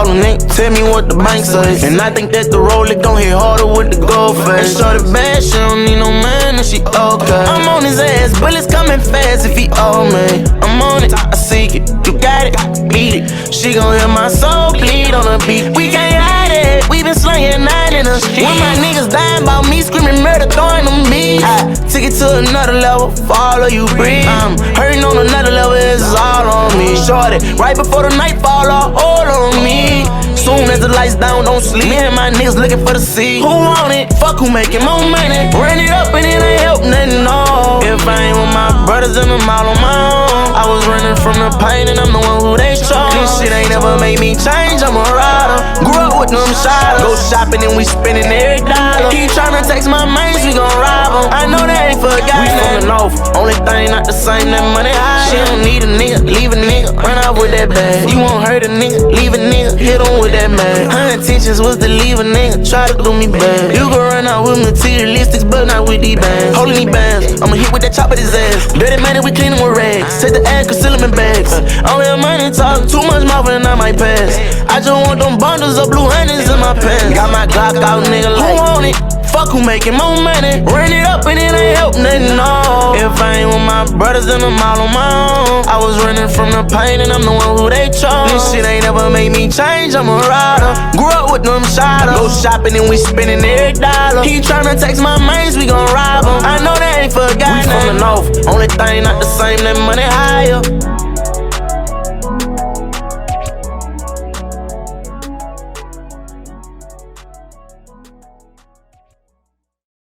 call a nigga, tell me what the bank say. And I think that the roller gon' hit harder with the gold face. And shorty bad, she don't need no man and she okay. I'm on his ass, bullets coming fast if he owe me. I'm on it, I seek it, you got it, beat it. She gon' hear my soul bleed on the beat. We can't hide it, we been slinging 9 in the street. When my niggas dying about me, screaming murder, throwing them beats. I took it to another level, follow you breathe. I'm hurting on another level, it's all on me. Shorty, right before the night fall off, all on me. Soon as the lights down, don't sleep. Me and my niggas looking for the seed. Who want it? Fuck who making more money. Run it up and it ain't help nothing, no. If I ain't with my brothers and I'm all on my own. I was running from the pain and I'm the one who they chose. This shit ain't never made me change, I'm a rider. Grew up with them shots. Go shopping and we spending every dollar. Keep tryna text my mates, we gon' rob them. I know they ain't forgot. We from the north, only thing not the same, that money high. She don't need a nigga, leave a nigga, run out with that bag. You won't hurt a nigga, leave a nigga, hit on with that man. Her intentions was to leave a nigga, try to do me bad. You gon' run out with materialistics, but not with these bands. Holding these bands, I'ma hit with that chop at his ass. Dirty money, we clean him with rags. Take the ass, conceal him in bags. Only have money talk, too much mouth and I might pass. I just want them bundles of blue hundreds in my pants. Got my Glock out, nigga, like, who want it? Fuck who making more money. Run it up and it ain't help nothing, no. If I ain't with my brothers then I'm all on my own. I was running from the pain and I'm the one who they chose. This shit ain't never made me change, I'm a rider. Grew up with them shotters. Go shopping and we spending every dollar. Keep tryna text my mates, we gon' rob them. I know they ain't forgot. We from the north, only thing not the same, that money higher.